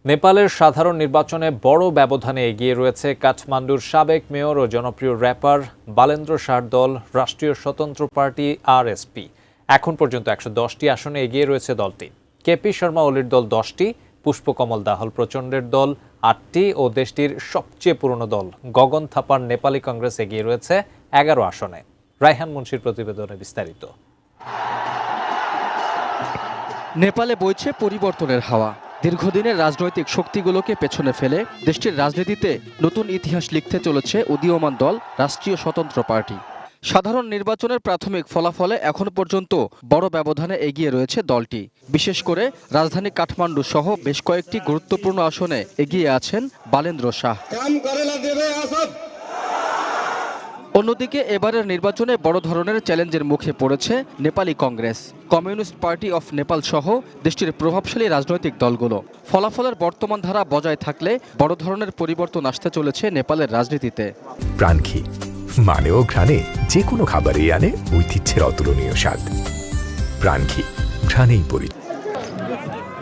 নেপালের সাধারণ নির্বাচনে বড় ব্যবধানে এগিয়ে রয়েছে কাঠমান্ডুর সাবেক মেয়র ও জনপ্রিয় র্যাপার বালেন্দ্র শাহর দল রাষ্ট্রীয় স্বতন্ত্র পার্টি আরএসপি। এখন পর্যন্ত ১১০টি আসনে এগিয়ে রয়েছে দলটি। কেপি শর্মা ওলির দল 10টি, পুষ্পকমল দাহাল প্রচণ্ডের দল 8টি ও দেশটির সবচেয়ে পুরনো দল গগন থাপার নেপালি কংগ্রেস এগিয়ে রয়েছে 11 আসনে। রায়হান মুন্সির প্রতিবেদনে বিস্তারিত। নেপালে বইছে পরিবর্তনের হাওয়া। দীর্ঘদিনের রাজনৈতিক শক্তিগুলোকে পেছনে ফেলে দেশটির রাজনীতিতে নতুন ইতিহাস লিখতে চলেছে উদীয়মান দল রাষ্ট্রীয় স্বতন্ত্র পার্টি। সাধারণ নির্বাচনের প্রাথমিক ফলাফলে এখন পর্যন্ত বড় ব্যবধানে এগিয়ে রয়েছে দলটি। বিশেষ করে রাজধানী কাঠমান্ডু সহ বেশ কয়েকটি গুরুত্বপূর্ণ আসনে এগিয়ে আছেন বালেন্দ্র শাহ। অন্যদিকে এবারের নির্বাচনে বড় ধরনের চ্যালেঞ্জের মুখে পড়েছে Nepali Congress, communist party of Nepal সহ দেশটির প্রভাবশালী রাজনৈতিক দলগুলো। ফলাফলের বর্তমান ধারা বজায় থাকলে বড় ধরনের পরিবর্তন আসতে চলেছে নেপালের রাজনীতিতে। প্রাণঘি মানে ও ঘ্রাণে যে কোনো খাবারই আনে ঐতিহ্যের অতুলনীয় স্বাদ। প্রাণঘি ঘ্রাণেই পরিচিত।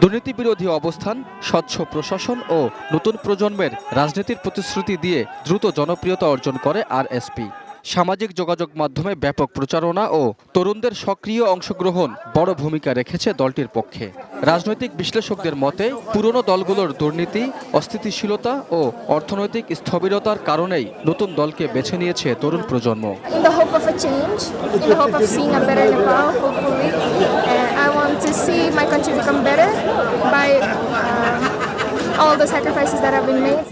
দুর্নীতি বিরোধী অবস্থান, স্বচ্ছ প্রশাসন ও নতুন প্রজন্মের রাজনীতির প্রতিশ্রুতি দিয়ে দ্রুত জনপ্রিয়তা অর্জন করে আরএসপি। সামাজিক যোগাযোগ মাধ্যমে ব্যাপক প্রচারণা ও তরুণদের সক্রিয় অংশগ্রহণ বড় ভূমিকা রেখেছে দলটির পক্ষে। রাজনৈতিক বিশ্লেষকদের মতে পুরনো দলগুলোর দুর্নীতি, অস্থিতিশীলতা ও অর্থনৈতিক স্থবিরতার কারণেই নতুন দলকে বেছে নিয়েছে তরুণ প্রজন্ম।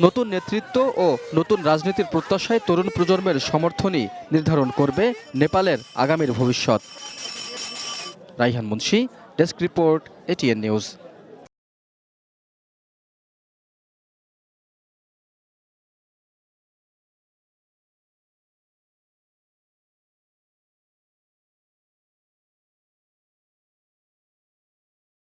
নতুন নেতৃত্ব ও নতুন রাজনীতির প্রত্যাশায় তরুণ প্রজন্মের সমর্থনই নির্ধারণ করবে নেপালের আগামীর ভবিষ্যৎ। Raihan Munshi, desk report, ATN news.